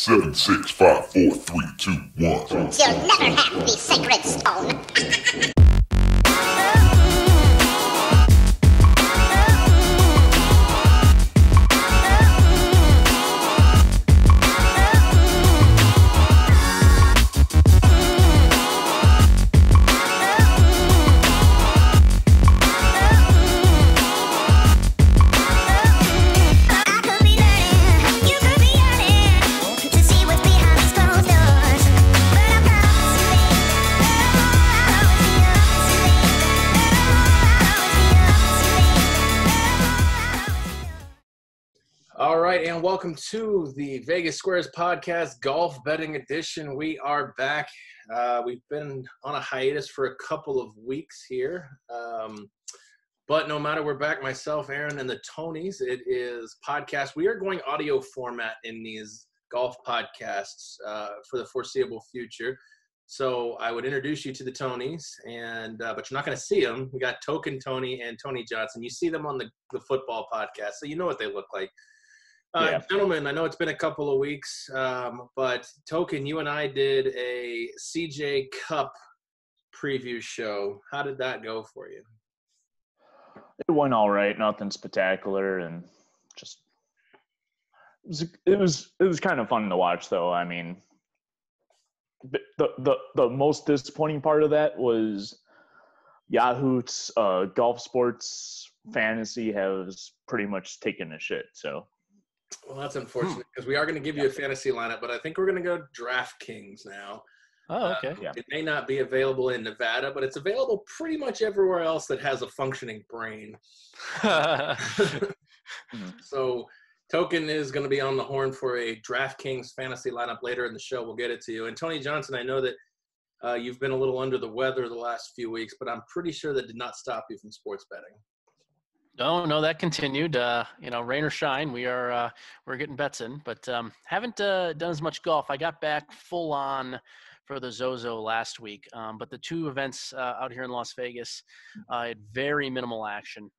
Seven, 6, 5, 4, 3, 2, 1. You'll never have the sacred stone. All right, and welcome to the Vegas Squares Podcast Golf Betting Edition. We are back. We've been on a hiatus for a couple of weeks here. But no matter, we're back, myself, Aaron, and the Tonys. It is podcast. We are going audio format in these golf podcasts for the foreseeable future. So I would introduce you to the Tonys, and but you're not going to see them. We got Token Tony and Tony Johnson. You see them on the football podcast, so you know what they look like. Gentlemen, I know it's been a couple of weeks, but Token, you and I did a CJ Cup preview show. How did that go for you? It went all right. Nothing spectacular, and just it was kind of fun to watch, though. I mean, the most disappointing part of that was Yahoo's golf sports fantasy has pretty much taken a shit. So. Well, that's unfortunate because we are going to give you a fantasy lineup, but I think we're going to go DraftKings now. Oh, okay. It may not be available in Nevada, but it's available pretty much everywhere else that has a functioning brain. So Token is going to be on the horn for a DraftKings fantasy lineup later in the show. We'll get it to you. And Tony Johnson, I know that you've been a little under the weather the last few weeks, but I'm pretty sure that did not stop you from sports betting. No, that continued. Rain or shine, we're getting bets in, but haven't done as much golf. I got back full on for the Zozo last week, but the two events out here in Las Vegas had very minimal action.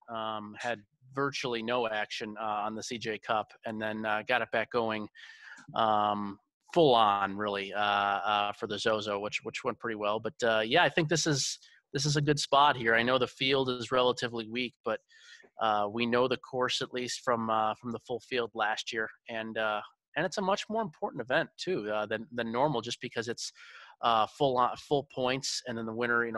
Had virtually no action on the CJ Cup, and then got it back going full on really for the Zozo, which went pretty well. But I think this is a good spot here. I know the field is relatively weak, but we know the course at least from the full field last year, and it's a much more important event too than normal, just because it's full points, and then the winner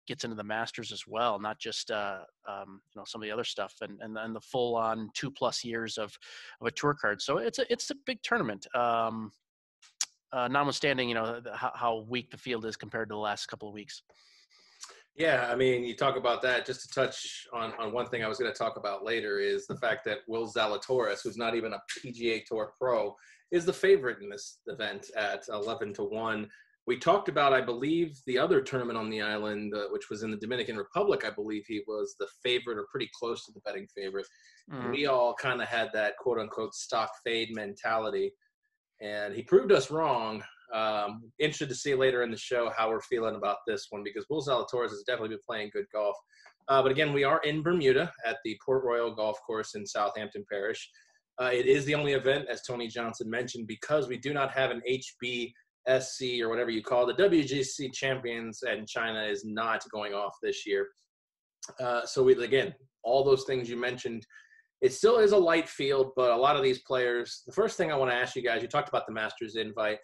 gets into the Masters as well, not just some of the other stuff, and then the full on 2+ years of a tour card. So it's a big tournament. Notwithstanding how weak the field is compared to the last couple of weeks. Yeah, I mean, you talk about that. Just to touch on one thing I was going to talk about later is the fact that Will Zalatoris, who's not even a PGA Tour pro, is the favorite in this event at 11-1. We talked about, I believe, the other tournament on the island, which was in the Dominican Republic. I believe he was the favorite or pretty close to the betting favorite. And we all kind of had that quote-unquote stock fade mentality. And he proved us wrong. Interested to see later in the show how we're feeling about this one, because Will Zalatoris has definitely been playing good golf. But again, we are in Bermuda at the Port Royal Golf Course in Southampton Parish. It is the only event, as Tony Johnson mentioned, because we do not have an HBSC or whatever you call it. The WGC Champions and China is not going off this year. So again, all those things you mentioned, it still is a light field, but a lot of these players, the first thing I want to ask you guys, you talked about the Masters invite.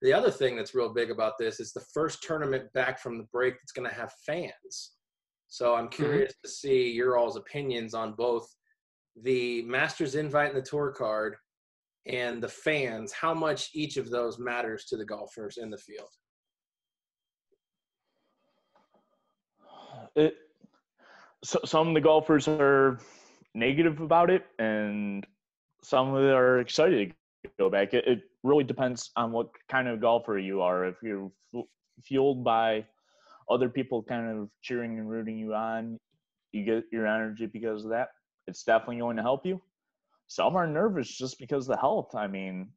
The other thing that's real big about this is the first tournament back from the break that's going to have fans. So I'm curious to see your all's opinions on both the Masters invite and the tour card and the fans, how much each of those matters to the golfers in the field. Some of the golfers are negative about it, and some of them are excited to go back. It really depends on what kind of golfer you are. If you're fueled by other people kind of cheering and rooting you on, you get your energy because of that, it's definitely going to help you. Some are nervous just because of the health. I mean,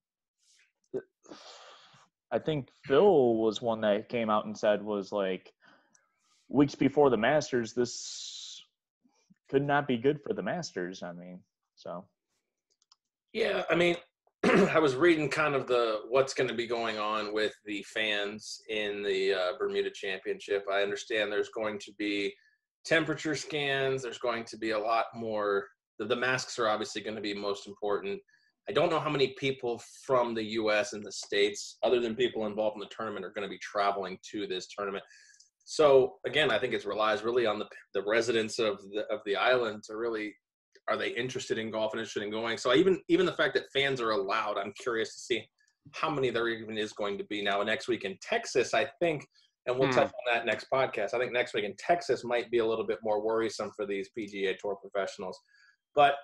I think Phil was one that came out and said was like weeks before the Masters, this could not be good for the Masters. I mean, so. Yeah, I mean, I was reading kind of what's going to be going on with the fans in the Bermuda Championship. I understand there's going to be temperature scans. There's going to be a lot more. The masks are obviously going to be most important. I don't know how many people from the U.S. and the States, other than people involved in the tournament, are going to be traveling to this tournament. So, again, I think it relies really on the residents of the island to really, are they interested in golf and interested in going? So even the fact that fans are allowed, I'm curious to see how many there even is going to be. Now, next week in Texas, I think, and we'll touch on that next podcast, I think next week in Texas might be a little bit more worrisome for these PGA Tour professionals. But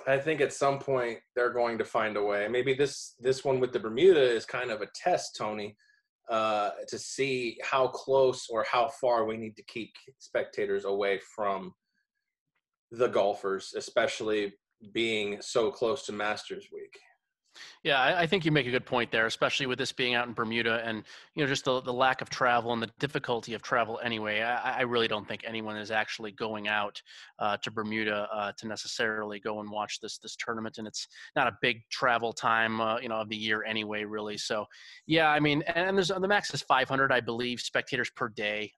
I think at some point they're going to find a way. Maybe this one with the Bermuda is kind of a test, Tony, to see how close or how far we need to keep spectators away from the golfers, especially being so close to Masters Week. Yeah, I think you make a good point there, especially with this being out in Bermuda and, just the lack of travel and the difficulty of travel anyway. I really don't think anyone is actually going out to Bermuda to necessarily go and watch this tournament. And it's not a big travel time, of the year anyway, really. So, yeah, I mean, and the max is 500, I believe, spectators per day.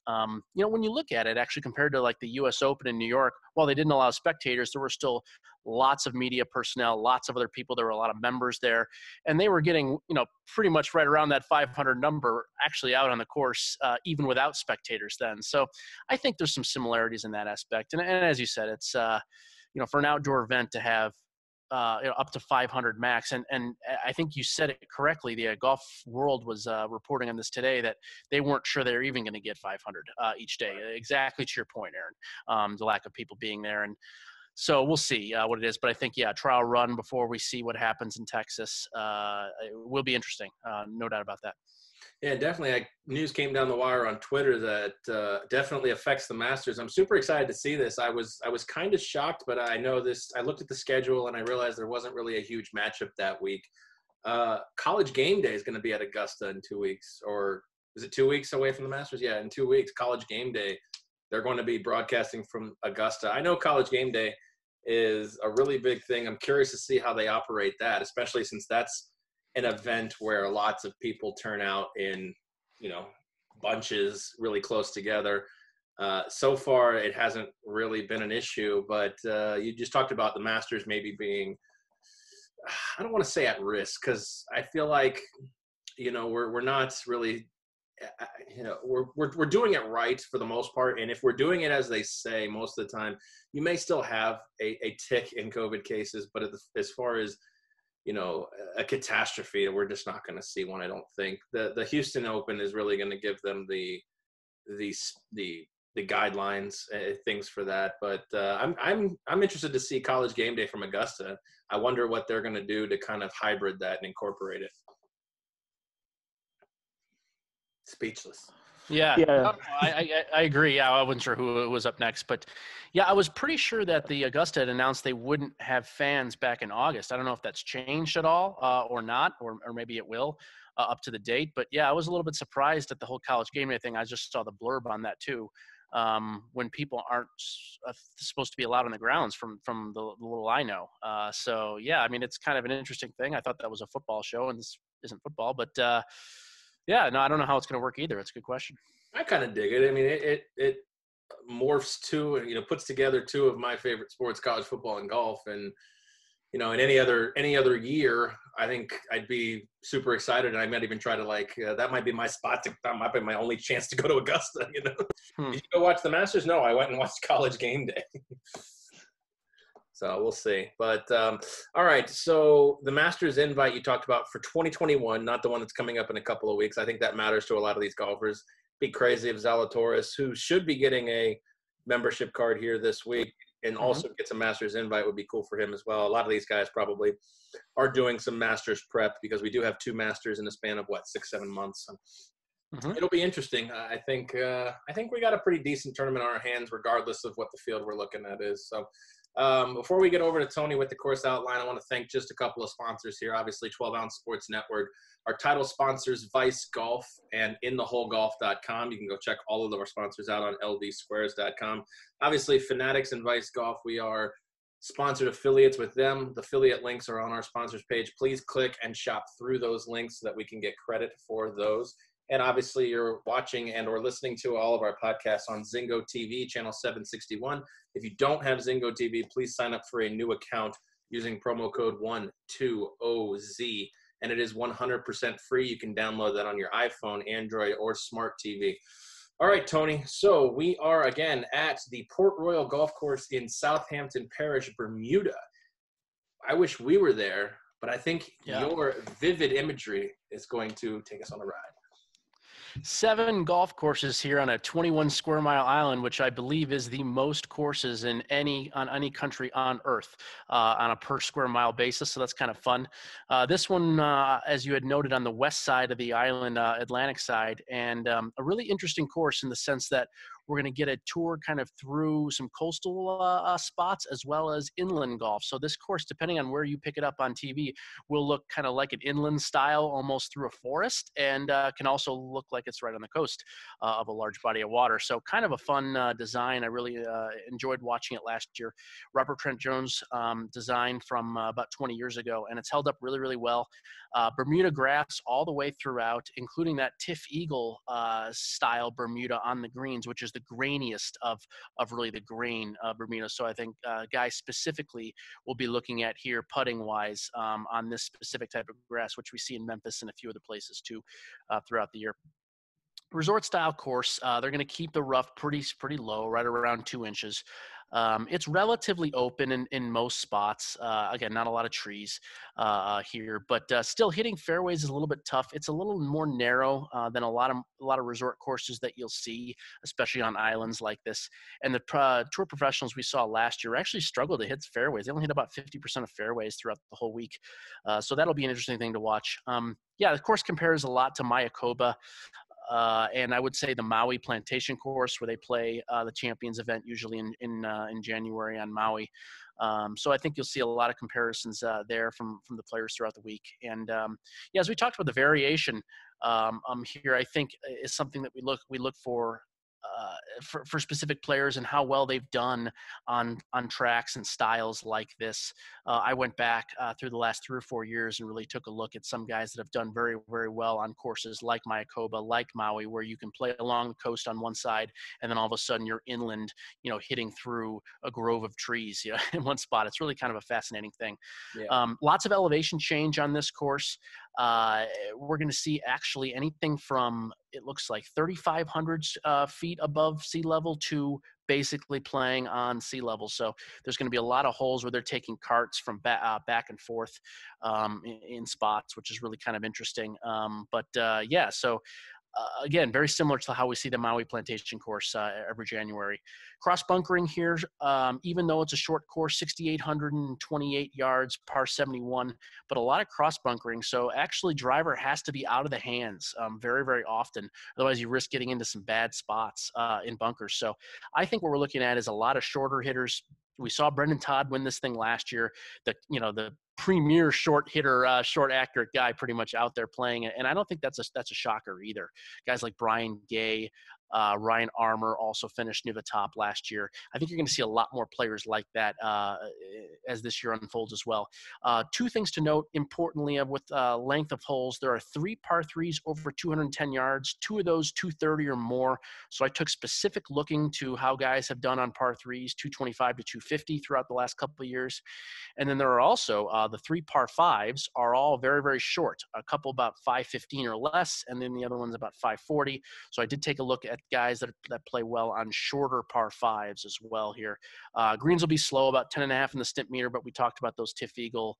When you look at it, actually compared to like the U.S. Open in New York, while they didn't allow spectators, there were still lots of media personnel, lots of other people. There were a lot of members there, and they were getting, pretty much right around that 500 number actually out on the course, even without spectators then. So I think there's some similarities in that aspect. And as you said, it's, for an outdoor event to have, up to 500 max. And I think you said it correctly. The Golf World was reporting on this today that they weren't sure they're even going to get 500 each day. Exactly to your point, Aaron, the lack of people being there. And so we'll see what it is. But I think, trial run before we see what happens in Texas. It will be interesting. No doubt about that. Yeah, definitely. News came down the wire on Twitter that definitely affects the Masters. I'm super excited to see this. I was kind of shocked, but I know this. I looked at the schedule and I realized there wasn't really a huge matchup that week. College Game Day is going to be at Augusta in 2 weeks, or is it 2 weeks away from the Masters? Yeah, in 2 weeks, College Game Day. They're going to be broadcasting from Augusta. I know College Game Day is a really big thing. I'm curious to see how they operate that, especially since that's an event where lots of people turn out in, bunches really close together. So far, it hasn't really been an issue, but you just talked about the Masters maybe being, I don't want to say at risk, because I feel like, we're not really, we're doing it right for the most part. And if we're doing it as they say most of the time, you may still have a tick in COVID cases, but as far as, a catastrophe, we're just not going to see one. I don't think the Houston Open is really going to give them the guidelines, things for that. But I'm interested to see College Game Day from Augusta. I wonder what they're going to do to kind of hybrid that and incorporate it. Speechless. Yeah. No, I agree. Yeah, I wasn't sure who was up next, but yeah, I was pretty sure that the Augusta had announced they wouldn't have fans back in August. I don't know if that's changed at all or not, or maybe it will up to the date. But yeah, I was a little bit surprised at the whole College Game Day thing. I just saw the blurb on that too. When people aren't supposed to be allowed on the grounds from the little I know. So yeah, I mean, it's kind of an interesting thing. I thought that was a football show, and this isn't football, but yeah, no, I don't know how it's going to work either. It's a good question. I kind of dig it. I mean, it morphs to, puts together two of my favorite sports, college football and golf. And, in any other year, I think I'd be super excited. And I might even try to that might be my spot. That might be my only chance to go to Augusta, Did you go watch the Masters? No, I went and watched College Game Day. So we'll see. But all right, so the Masters invite you talked about for 2021, not the one that's coming up in a couple of weeks. I think that matters to a lot of these golfers. Be crazy if Zalatoris, who should be getting a membership card here this week and also gets a Masters invite, would be cool for him as well. A lot of these guys probably are doing some Masters prep because we do have two Masters in the span of 6-7 months. So it'll be interesting. I think we got a pretty decent tournament on our hands, regardless of what the field we're looking at is. So before we get over to Tony with the course outline, I want to thank just a couple of sponsors here. Obviously, 12 Ounce Sports Network. Our title sponsors, Vice Golf and InTheHoleGolf.com. You can go check all of our sponsors out on LVSquares.com. Obviously, Fanatics and Vice Golf, we are sponsored affiliates with them. The affiliate links are on our sponsors page. Please click and shop through those links so that we can get credit for those. And obviously, you're watching and or listening to all of our podcasts on Zingo TV, channel 761. If you don't have Zingo TV, please sign up for a new account using promo code 120Z. And it is 100% free. You can download that on your iPhone, Android, or smart TV. All right, Tony. So we are, again, at the Port Royal Golf Course in Southampton Parish, Bermuda. I wish we were there, but I think your vivid imagery is going to take us on a ride. 7 golf courses here on a 21 square mile island, which I believe is the most courses on any country on earth on a per square mile basis. So that's kind of fun. This one, as you had noted, on the west side of the island, Atlantic side, and a really interesting course in the sense that we're going to get a tour kind of through some coastal spots as well as inland golf. So this course, depending on where you pick it up on TV, will look kind of like an inland style, almost through a forest, and can also look like it's right on the coast of a large body of water. So kind of a fun design. I really enjoyed watching it last year. Robert Trent Jones design from about 20 years ago, and it's held up really, really well. Bermuda grass all the way throughout, including that Tiff Eagle style Bermuda on the greens, which is the grainiest of really the grain Bermuda. So I think guys specifically will be looking at here putting wise on this specific type of grass, which we see in Memphis and a few other places too throughout the year. Resort style course, they're going to keep the rough pretty low, right around 2 inches. It's relatively open in most spots. Again, not a lot of trees here, but still hitting fairways is a little bit tough. It's a little more narrow than a lot of resort courses that you'll see, especially on islands like this. And the tour professionals we saw last year actually struggled to hit fairways. They only hit about 50% of fairways throughout the whole week. So that'll be an interesting thing to watch. The course compares a lot to Mayakoba. And I would say the Maui Plantation Course, where they play the Champions event usually in January on Maui. So I think you'll see a lot of comparisons there from the players throughout the week. And as we talked about the variation here, I think is something that we look for specific players and how well they've done on tracks and styles like this. I went back through the last 3 or 4 years and really took a look at some guys that have done very, very well on courses like Mayakoba, like Maui, where you can play along the coast on one side and then all of a sudden you're inland, hitting through a grove of trees, in one spot. It's really kind of a fascinating thing. Yeah. Lots of elevation change on this course. We're going to see actually anything from, it looks like 3,500 feet above sea level to basically playing on sea level. So there's going to be a lot of holes where they're taking carts from back and forth in spots, which is really kind of interesting. So again, very similar to how we see the Maui Plantation Course every January. Cross bunkering here, even though it's a short course, 6,828 yards, par 71, but a lot of cross bunkering. So actually driver has to be out of the hands very, very often. Otherwise you risk getting into some bad spots in bunkers. So I think what we're looking at is a lot of shorter hitters. We saw Brendan Todd win this thing last year. The premier short hitter, short accurate guy pretty much out there playing it. And I don't think that's a shocker either. Guys like Brian Gay, Ryan Armour also finished near the top last year. I think you're going to see a lot more players like that as this year unfolds as well. 2 things to note importantly with length of holes. There are 3 par 3s over 210 yards, 2 of those 230 or more. So I took specific looking to how guys have done on par 3s, 225 to 250 throughout the last couple of years. And then there are also the 3 par 5s are all very, very short, a couple about 515 or less, and then the other one's about 540. So I did take a look at guys that play well on shorter par 5s as well here. Greens will be slow, about 10.5 in the stimp meter, but we talked about those Tiff Eagle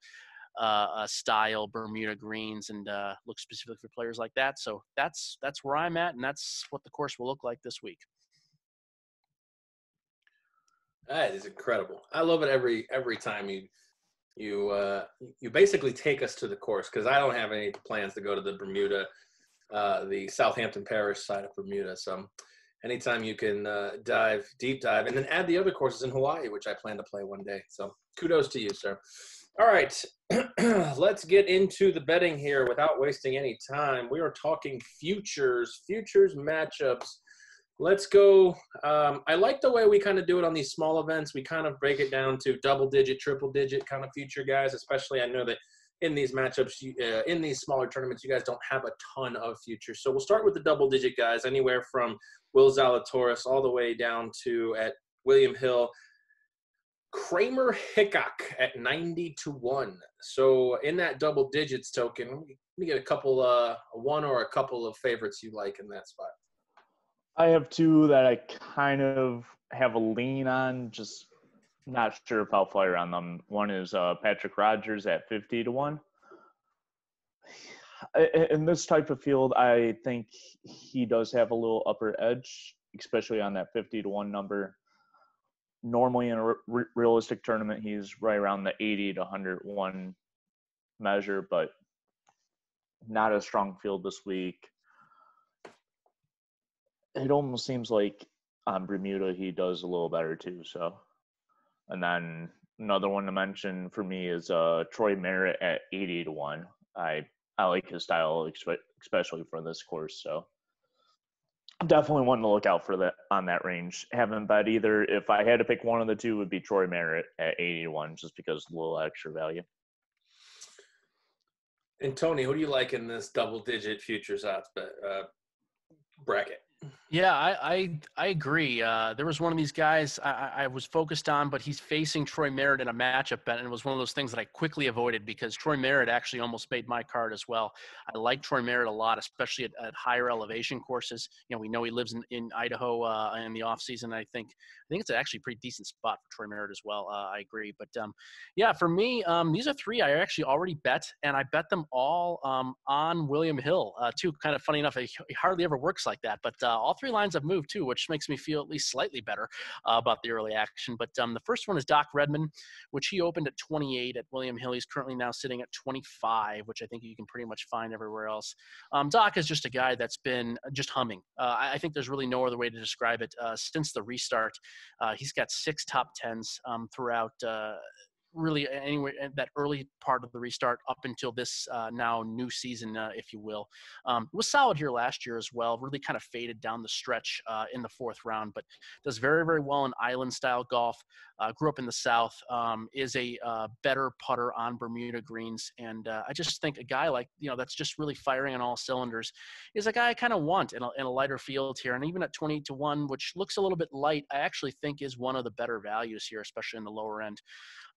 style Bermuda greens and look specifically for players like that. So that's where I'm at, and that's what the course will look like this week. That is incredible. I love it every time you basically take us to the course, because I don't have any plans to go to the Bermuda, the Southampton Parish side of Bermuda. So anytime you can deep dive, and then add the other courses in Hawaii, which I plan to play one day. So kudos to you, sir. All right, let's get into the betting here without wasting any time. We are talking futures matchups Let's go. I like the way we kind of do it on these small events. We kind of break it down to double-digit, triple-digit kind of future guys, especially I know that in these matchups, in these smaller tournaments, you guys don't have a ton of futures. So we'll start with the double-digit guys, anywhere from Will Zalatoris all the way down to, at William Hill, Kramer Hickok at 90-1. So in that double digits token, let me get a couple, one or a couple of favorites you like in that spot. I have two that I kind of have a lean on, just not sure if I'll fire on them. One is Patrick Rogers at 50-1. In this type of field, I think he does have a little upper edge, especially on that 50-1 number. Normally in a realistic tournament, he's right around the 80 to 101 measure, but not a strong field this week. It almost seems like on Bermuda he does a little better too. So, and then another one to mention for me is Troy Merritt at 80-1. I like his style, especially for this course. So, definitely one to look out for that on that range. Haven't bet either. If I had to pick one of the two, it would be Troy Merritt at 80-1, just because a little extra value. And Tony, who do you like in this double-digit futures odds bracket? Yeah, I agree. There was one of these guys I was focused on, but he's facing Troy Merritt in a matchup bet, and it was one of those things that I quickly avoided because Troy Merritt actually almost made my card as well. I like Troy Merritt a lot, especially at higher elevation courses. You know, we know he lives in Idaho in the off season. I think it's actually a pretty decent spot for Troy Merritt as well. I agree, but yeah, for me, these are three I actually already bet, and I bet them all on William Hill too. Kind of funny enough, it hardly ever works like that, but all three lines have moved too, which makes me feel at least slightly better about the early action. But the first one is Doc Redman, which he opened at 28 at William Hill. He's currently now sitting at 25, which I think you can pretty much find everywhere else. Doc is just a guy that's been just humming. I think there's really no other way to describe it. Since the restart, he's got 6 top 10s throughout really anyway that early part of the restart up until this now new season, if you will. It was solid here last year as well, really kind of faded down the stretch in the 4th round, but does very, very well in island style golf. Grew up in the South, is a better putter on Bermuda greens. And I just think a guy like, that's just really firing on all cylinders is a guy I kind of want in a lighter field here. And even at 28-1, which looks a little bit light, I actually think is one of the better values here, especially in the lower end.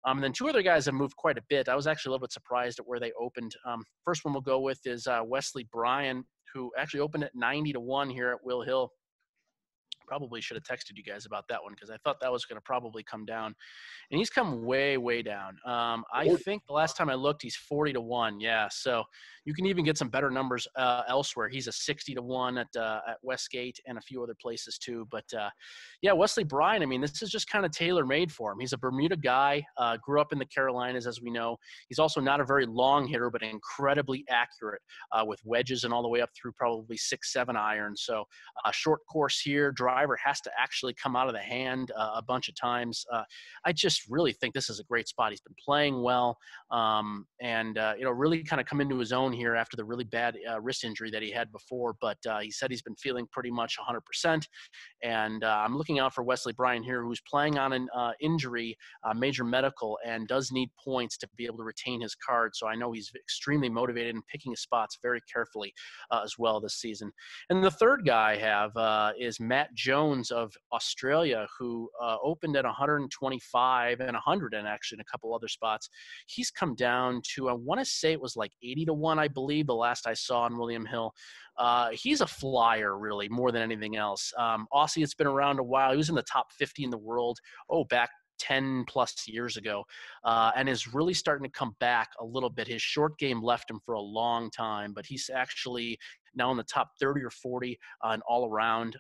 And then 2 other guys have moved quite a bit. I was actually a little bit surprised at where they opened. First one we'll go with is Wesley Bryan, who actually opened at 90-1 here at Will Hill. Probably should have texted you guys about that one because I thought that was going to probably come down. And he's come way, way down. I think the last time I looked, he's 40-1. Yeah, so you can even get some better numbers elsewhere. He's a 60-1 at Westgate and a few other places too. But yeah, Wesley Bryan, I mean, this is just kind of tailor-made for him. He's a Bermuda guy, grew up in the Carolinas, as we know. He's also not a very long hitter, but incredibly accurate with wedges and all the way up through probably 6-7 irons. So short course here, driver has to actually come out of the hand a bunch of times. I just really think this is a great spot. He's been playing well, and really kind of come into his own here after the really bad wrist injury that he had before. But he said he's been feeling pretty much 100%. And I'm looking out for Wesley Bryan here, who's playing on an injury, major medical, and does need points to be able to retain his card. So I know he's extremely motivated and picking his spots very carefully as well this season. And the third guy I have is Matt Jones of Australia, who opened at 125 and 100, and actually in a couple other spots. He's come down to, I want to say it was like 80-1, I believe, the last I saw on William Hill. He's a flyer, really, more than anything else. Aussie, it's been around a while. He was in the top 50 in the world, back 10 plus years ago, and is really starting to come back a little bit. His short game left him for a long time, but he's actually now in the top 30 or 40 and all around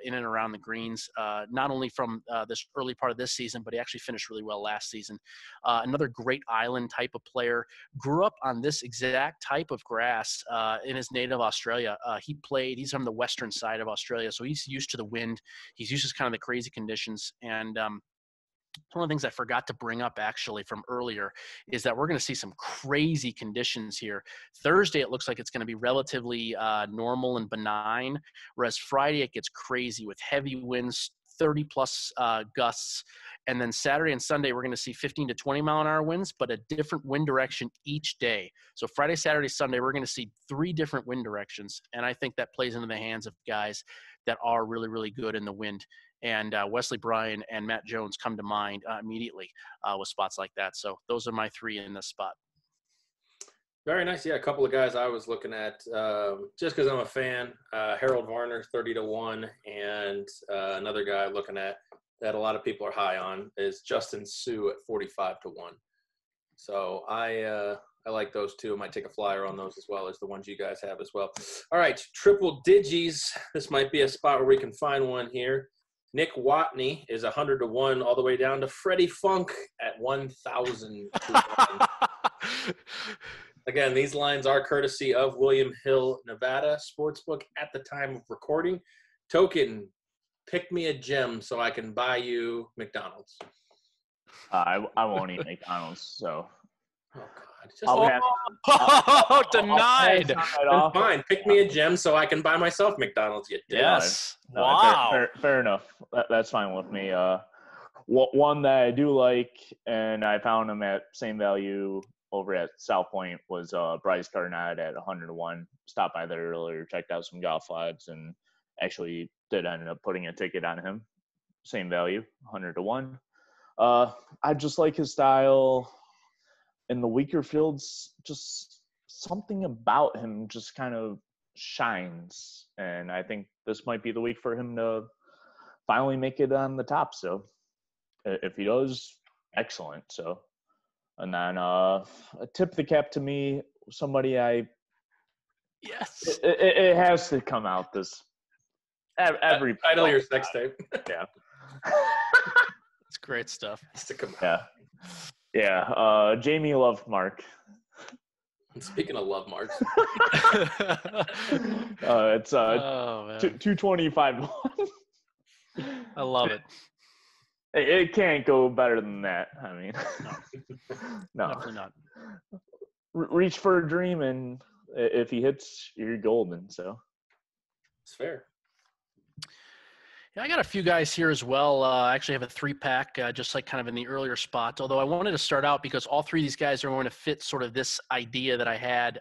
in and around the greens, not only from this early part of this season, but he actually finished really well last season. Another great island type of player, grew up on this exact type of grass in his native Australia. He's on the western side of Australia, so he's used to the wind. He's used to kind of the crazy conditions, and one of the things I forgot to bring up actually from earlier is that we're going to see some crazy conditions here. Thursday, it looks like it's going to be relatively normal and benign, whereas Friday, it gets crazy with heavy winds, 30 plus gusts. And then Saturday and Sunday, we're going to see 15 to 20 mile an hour winds, but a different wind direction each day. So Friday, Saturday, Sunday, we're going to see 3 different wind directions. And I think that plays into the hands of guys that are really, really good in the wind. And Wesley Bryan and Matt Jones come to mind immediately with spots like that. So those are my 3 in this spot. Very nice. Yeah, a couple of guys I was looking at just because I'm a fan. Harold Varner, 30-1, and another guy looking at that a lot of people are high on is Justin Sue at 45-1. So I like those 2. I might take a flyer on those as well as the ones you guys have as well. All right, triple digis. This might be a spot where we can find one here. Nick Watney is 100-1 all the way down to Freddie Funk at 1,000. Again, these lines are courtesy of William Hill, Nevada Sportsbook at the time of recording. Token, pick me a gem so I can buy you McDonald's. I won't eat McDonald's, so. Oh, God. Denied. Fine. Pick me a gem so I can buy myself McDonald's. You dick. Yes. No, Wow. fair enough. That's fine with me. One that I do like, and I found him at same value over at South Point, was Bryce Carnett at 100-1. Stopped by there earlier, checked out some golf lives, and actually did end up putting a ticket on him. Same value, 100-1. I just like his style. In the weaker fields, just something about him just kind of shines. And I think this might be the week for him to finally make it on the top. So if he does, excellent. So, and then a tip the cap to me, somebody Yes. It has to come out this every title your sex tape. Yeah. It's great stuff. It's to come out. Yeah. Jamie Love Mark. Speaking of love marks. It's 225. I love it. It can't go better than that. I mean, no, Definitely not. Reach for a dream, and if he hits, you're golden. So it's fair. Yeah, I got a few guys here as well. I actually have a 3-pack, just like kind of in the earlier spot. Although I wanted to start out because all 3 of these guys are going to fit sort of this idea that I had.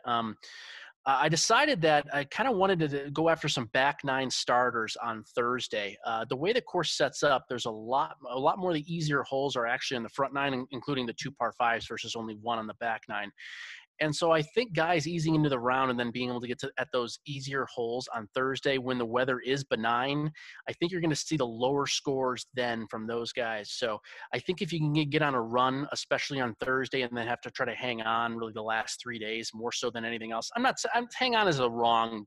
I decided that I kind of wanted to go after some back 9 starters on Thursday. The way the course sets up, there's a lot more of the easier holes are actually in the front 9, including the 2 par 5s versus only 1 on the back 9. And so I think guys easing into the round and then being able to get at those easier holes on Thursday when the weather is benign, I think you're going to see the lower scores then from those guys. So I think if you can get on a run, especially on Thursday, and then have to try to hang on really the last 3 days more so than anything else. Hang on is a wrong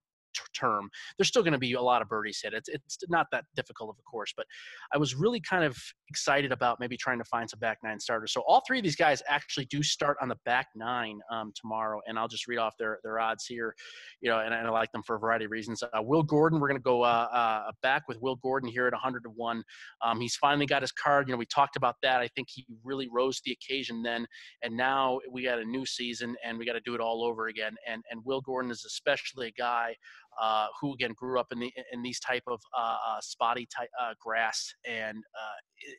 term. There's still going to be a lot of birdies hit. It's not that difficult of a course, but I was really kind of excited about maybe trying to find some back 9 starters. So all 3 of these guys actually do start on the back 9 tomorrow, and I'll just read off their odds here, and I like them for a variety of reasons. Will Gordon, we're going to go back with Will Gordon here at 100-1. He's finally got his card. We talked about that. I think he really rose to the occasion then, and now we got a new season and we got to do it all over again. And Will Gordon is especially a guy who again grew up in these type of spotty type grass and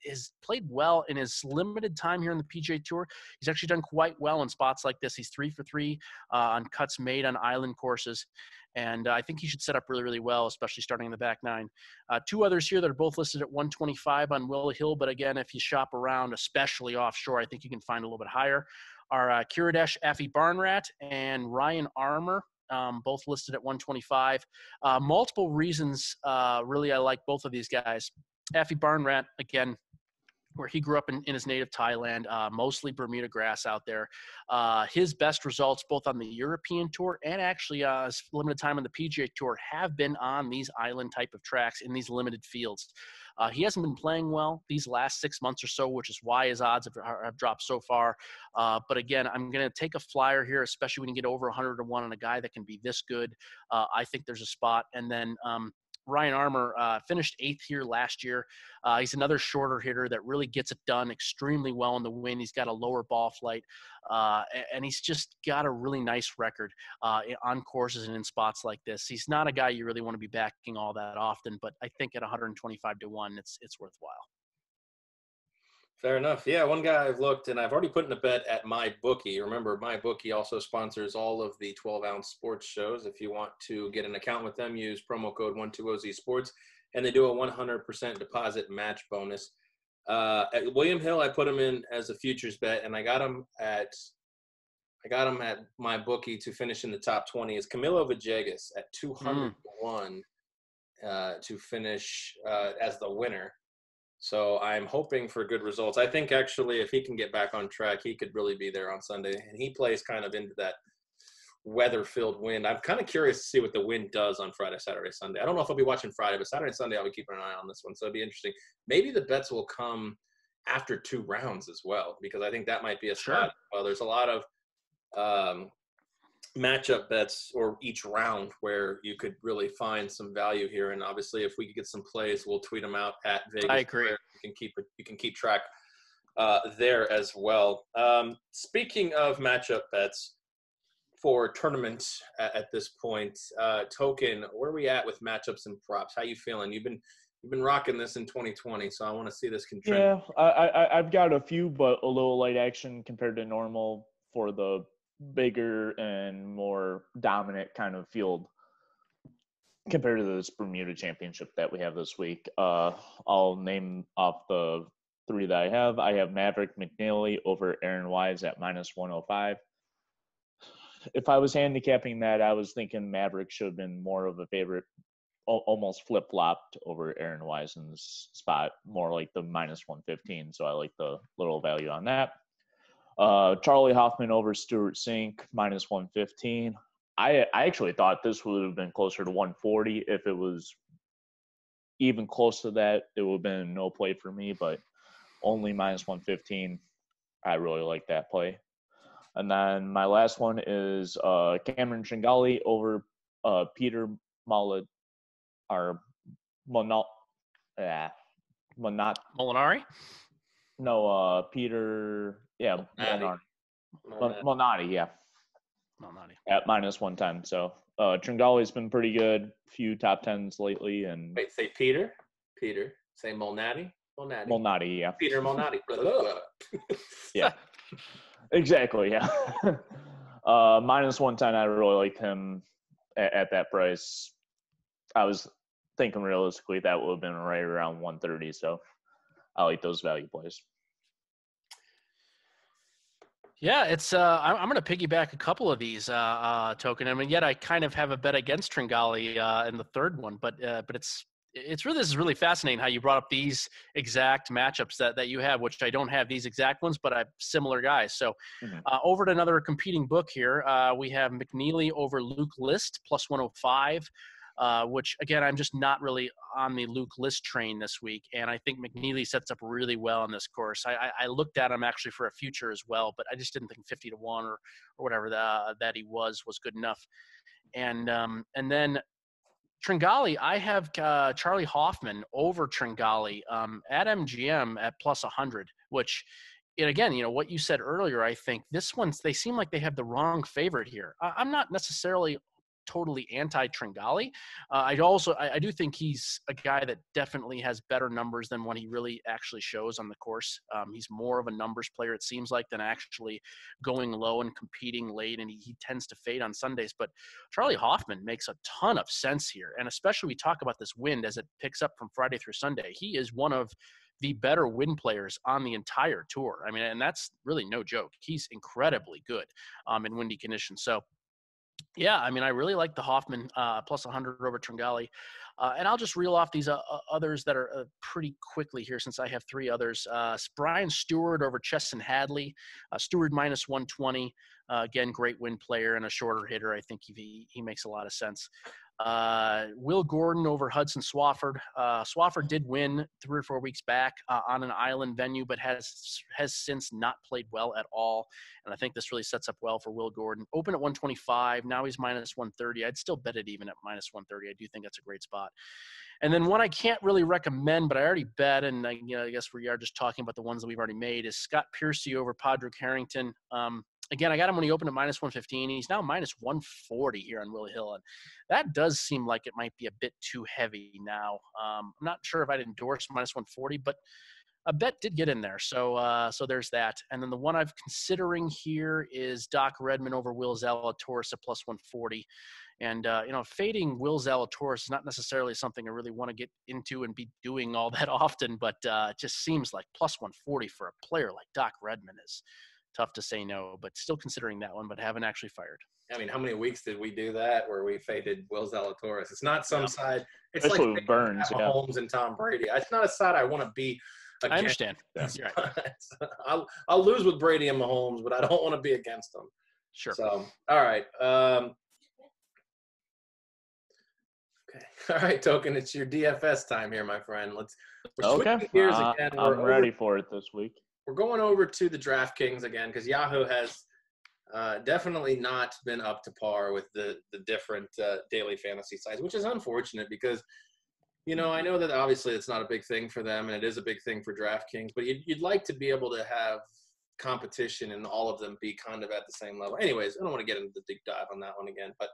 has played well in his limited time here in the PGA Tour. He's actually done quite well in spots like this. He's 3 for 3 on cuts made on island courses. And I think he should set up really, really well, especially starting in the back 9. 2 others here that are both listed at 125 on Will Hill. But again, if you shop around, especially offshore, I think you can find a little bit higher. Are Kiradesh Barnrat and Ryan Armour. Both listed at 125. Multiple reasons, really, I like both of these guys. Afi Barnrat, again, where he grew up in his native Thailand, mostly Bermuda grass out there. His best results, both on the European Tour and actually his limited time on the PGA Tour, have been on these island type of tracks in these limited fields. He hasn't been playing well these last 6 months or so, which is why his odds have dropped so far. But again, I'm going to take a flyer here, especially when you get over 100-1 on a guy that can be this good. I think there's a spot. And then Ryan Armour finished 8th here last year. He's another shorter hitter that really gets it done extremely well in the wind. He's got a lower ball flight, and he's just got a really nice record on courses and in spots like this. He's not a guy you really want to be backing all that often, but I think at 125 to 1, it's worthwhile. Fair enough. Yeah, one guy I've looked, and I've already put in a bet at MyBookie. Remember, MyBookie also sponsors all of the 12-ounce sports shows. If you want to get an account with them, use promo code 120ZSports, and they do a 100% deposit match bonus. At William Hill, I put him in as a futures bet, and I got him at MyBookie to finish in the top 20. Is Camilo Villegas at 201 to finish as the winner. So I'm hoping for good results. I think actually if he can get back on track, he could really be there on Sunday. And he plays kind of into that weather-filled wind. I'm kind of curious to see what the wind does on Friday, Saturday, Sunday. I don't know if I'll be watching Friday, but Saturday and Sunday I'll be keeping an eye on this one. So it'll be interesting. Maybe the bets will come after 2 rounds as well, because I think that might be a spot. Well, there's a lot of matchup bets or each round where you could really find some value here. And obviously if we could get some plays, we'll tweet them out at Vegas. I agree. You can keep track there as well. Speaking of matchup bets for tournaments at this point, Token, where are we at with matchups and props? How you feeling? You've been rocking this in 2020, so I want to see this trend. Yeah, I've got a few, but a little light action compared to normal for the bigger and more dominant kind of field compared to this Bermuda Championship that we have this week. I'll name off the 3 that I have. I have Maverick McNeely over Aaron Wise at -105. If I was handicapping that, I was thinking Maverick should have been more of a favorite, almost flip-flopped over Aaron Wise in this spot, more like the -115. So I like the little value on that. Charlie Hoffman over Stuart Sink, -115. I actually thought this would have been closer to 140. If it was even close to that, it would have been no play for me, but only -115. I really like that play. And then my last one is Cameron Tringali over Peter Molinari? No, Peter, yeah, Malnati, yeah. Malnati. At -110. So Tringali's been pretty good, few top 10s lately. And wait, say Peter? Say Malnati? Malnati, yeah. Peter Malnati. Yeah, exactly, yeah. -110, I really liked him at that price. I was thinking realistically that would have been right around 130, so I like those value plays. Yeah, it's I'm going to piggyback a couple of these, Token. I mean, yet I kind of have a bet against Tringali in the third one, but this is really fascinating how you brought up these exact matchups that you have, which I don't have these exact ones, but I have similar guys. So over to another competing book here, we have McNeely over Luke List +105. Which, again, I'm just not really on the Luke List train this week. And I think McNeely sets up really well on this course. I looked at him actually for a future as well, but I just didn't think 50 to 1 or whatever that he was good enough. And then Tringali, I have Charlie Hoffman over Tringali at MGM at +100, which, and again, what you said earlier, I think this one's, they seem like they have the wrong favorite here. I'm not necessarily totally anti-Tringali. I do think he's a guy that definitely has better numbers than what he really actually shows on the course. He's more of a numbers player, it seems like, than actually going low and competing late, and he tends to fade on Sundays. But Charlie Hoffman makes a ton of sense here, and especially we talk about this wind as it picks up from Friday through Sunday. He is one of the better wind players on the entire tour. I mean, and that's really no joke. He's incredibly good in windy conditions. So yeah, I mean, I really like the Hoffman +100 over Tringali. And I'll just reel off these others that are pretty quickly here since I have 3 others. Brian Stewart over Chesson Hadley. Stewart -120. Again, great win player and a shorter hitter. I think he makes a lot of sense. Will Gordon over Hudson Swafford. Swafford did win 3 or 4 weeks back on an island venue, but has since not played well at all. And I think this really sets up well for Will Gordon. Open at 125. Now he's -130. I'd still bet it even at -130. I do think that's a great spot. thought. And then one I can't really recommend, but I already bet, and I guess we are just talking about the ones that we've already made, is Scott Piercy over Padraig Harrington. Again, I got him when he opened at minus 115. He's now minus 140 here on Willie Hill, and that does seem like it might be a bit too heavy now. I'm not sure if I'd endorse minus 140, but a bet did get in there, so there's that. And then the one I'm considering here is Doc Redman over Will Zalatoris at plus 140. And, fading Will Zalatoris is not necessarily something I really want to get into and be doing all that often, but it just seems like plus 140 for a player like Doc Redman is tough to say no, but still considering that one, but haven't actually fired. I mean, how many weeks did we do that where we faded Will Zalatoris? It's not some side. It's Especially like with Burns, Mahomes and Tom Brady. It's not a side I want to be against. I understand. You're right. I'll lose with Brady and Mahomes, but I don't want to be against them. Sure. So, all right. Okay. All right, Token. It's your DFS time here, my friend. We're switching gears again. I'm ready for it this week. We're going over to the DraftKings again because Yahoo has definitely not been up to par with the different daily fantasy sites, which is unfortunate because, I know that obviously it's not a big thing for them and it is a big thing for DraftKings, but you'd like to be able to have competition and all of them be kind of at the same level. Anyways, I don't want to get into the deep dive on that one again, but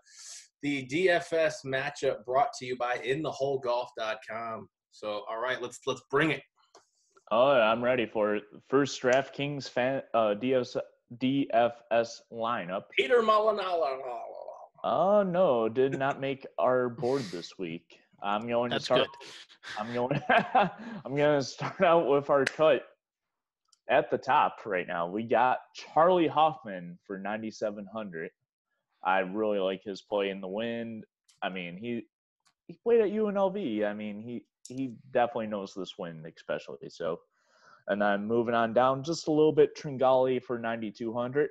the DFS matchup brought to you by InTheHoleGolf.com. So, all right, let's bring it. Oh, I'm ready for it. First DraftKings DFS lineup. Peter Molinaro. Oh no, did not make our board this week. I'm going to start. I'm going to start out with our cut at the top right now. We got Charlie Hoffman for 9,700. I really like his play in the wind. I mean, he played at UNLV. I mean, he definitely knows this wind, especially. So, and then moving on down just a little bit, Tringali for 9,200.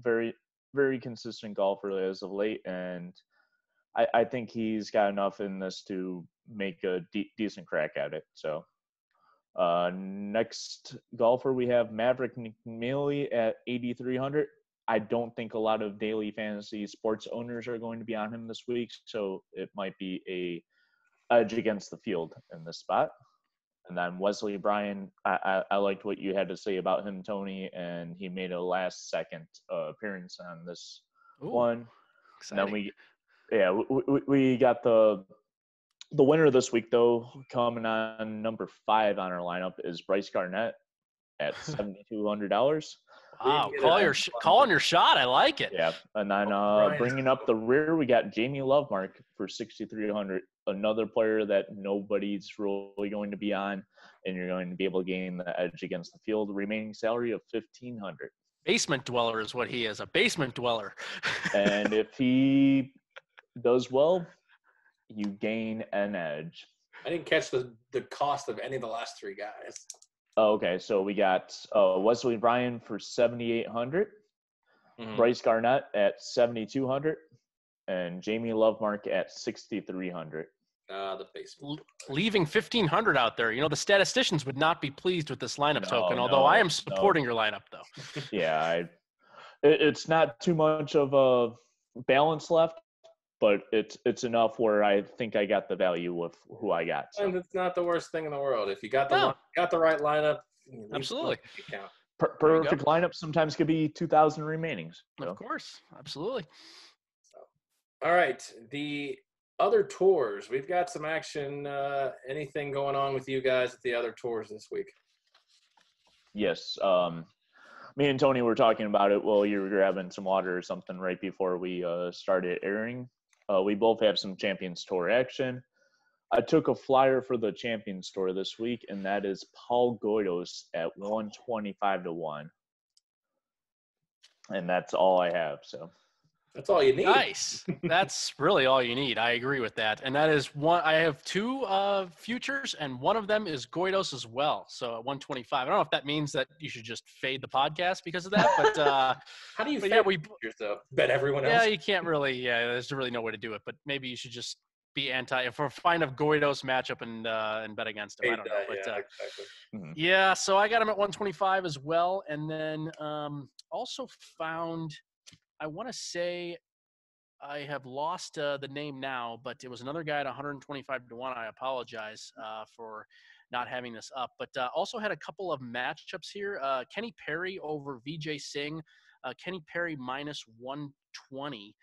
Very, very consistent golfer as of late, and I think he's got enough in this to make a decent crack at it. So, next golfer we have Maverick McNeely at 8,300. I don't think a lot of daily fantasy sports owners are going to be on him this week, so it might be a edge against the field in this spot. And then Wesley Bryan, I liked what you had to say about him, Tony, and he made a last-second appearance on this one. Exciting. And then we got the winner this week, though, coming on number 5 on our lineup is Bryce Garnett at $7,200. Wow, calling your shot. I like it. Yeah, and then bringing up the rear, we got Jamie Lovemark for 6,300. Another player that nobody's really going to be on, and you're going to be able to gain the edge against the field. Remaining salary of 1,500. Basement dweller is what he is, a basement dweller. And if he does well, you gain an edge. I didn't catch the cost of any of the last 3 guys. Okay, so we got Wesley Bryan for 7,800, Bryce Garnett at 7,200, and Jamie Lovemark at 6,300. The basement. Leaving 1,500 out there. The statisticians would not be pleased with this lineup token, although I am supporting your lineup, though. Yeah, it's not too much of a balance left, but it's enough where I think I got the value with who I got. So. And it's not the worst thing in the world. If you got the right lineup, absolutely. Perfect lineup sometimes could be 2,000 remaining. So. Of course, absolutely. All right, the other tours. We've got some action. Anything going on with you guys at the other tours this week? Yes. Me and Tony were talking about it while you were grabbing some water or something right before we started airing. We both have some Champions Tour action. I took a flyer for the Champions Tour this week, and that is Paul Goydos at 125-1. And that's all I have. So that's all you need. Nice. That's really all you need. I agree with that. And that is one. I have 2 futures, and one of them is Goydos as well. So at 125. I don't know if that means that you should just fade the podcast because of that. But how do you fade futures though? Bet everyone else. Yeah, you can't really. Yeah, there's really no way to do it. But maybe you should just be find a Goydos matchup and bet against him. I don't know. But, yeah, exactly. Yeah, so I got him at 125 as well, and then also found. I want to say I have lost the name now, but it was another guy at 125 to 1. I apologize for not having this up, but also had a couple of matchups here. Kenny Perry over VJ Singh. Kenny Perry minus 120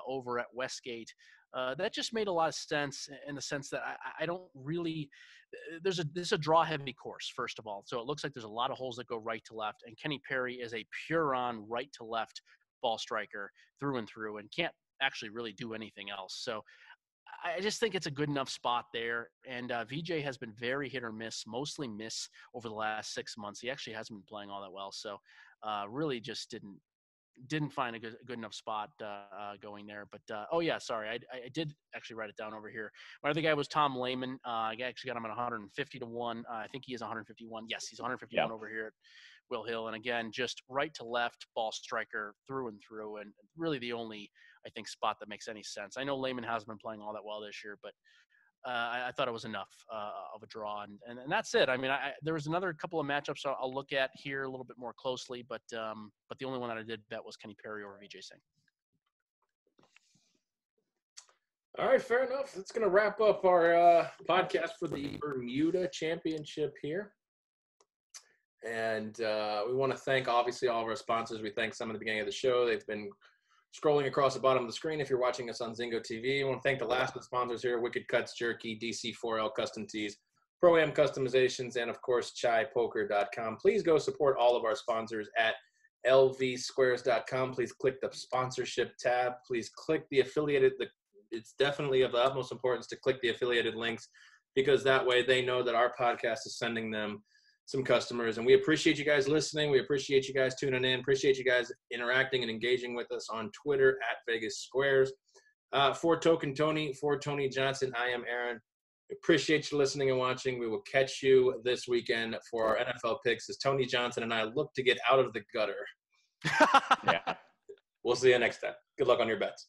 over at Westgate. That just made a lot of sense in the sense that I don't really – this is a draw-heavy course, first of all. So it looks like there's a lot of holes that go right to left, and Kenny Perry is a pure-on right-to-left ball striker through and through and can't actually really do anything else. So I just think it's a good enough spot there. And VJ has been very hit or miss, mostly miss over the last 6 months. He actually hasn't been playing all that well. So really just didn't find a good enough spot going there. But, oh, yeah, sorry. I did actually write it down over here. My other guy was Tom Lehman. I actually got him at 150 to 1. I think he is 151. Yes, he's 151 over here at Will Hill. And, again, just right to left ball striker through and through, and really the only, I think, spot that makes any sense. I know Lehman hasn't been playing all that well this year, but I thought it was enough of a draw, and that's it. I mean, there was another couple of matchups I'll look at here a little bit more closely, but the only one that I did bet was Kenny Perry over VJ Singh. All right, fair enough. That's going to wrap up our podcast for the Bermuda Championship here. And we want to thank, obviously, all of our sponsors. We thanked some at the beginning of the show. They've been scrolling across the bottom of the screen if you're watching us on Zingo TV. I want to thank the last of the sponsors here, Wicked Cuts Jerky, DC4L Custom Tees, Pro-Am Customizations, and, of course, ChaiPoker.com. Please go support all of our sponsors at lvsquares.com. Please click the sponsorship tab. Please click the affiliated – it's definitely of the utmost importance to click the affiliated links, because that way they know that our podcast is sending them some customers. And we appreciate you guys listening. We appreciate you guys tuning in. Appreciate you guys interacting and engaging with us on Twitter at Vegas Squares. For Token Tony, for Tony Johnson, I am Aaron. We appreciate you listening and watching. We will catch you this weekend for our NFL picks as Tony Johnson and I look to get out of the gutter. Yeah. We'll see you next time. Good luck on your bets.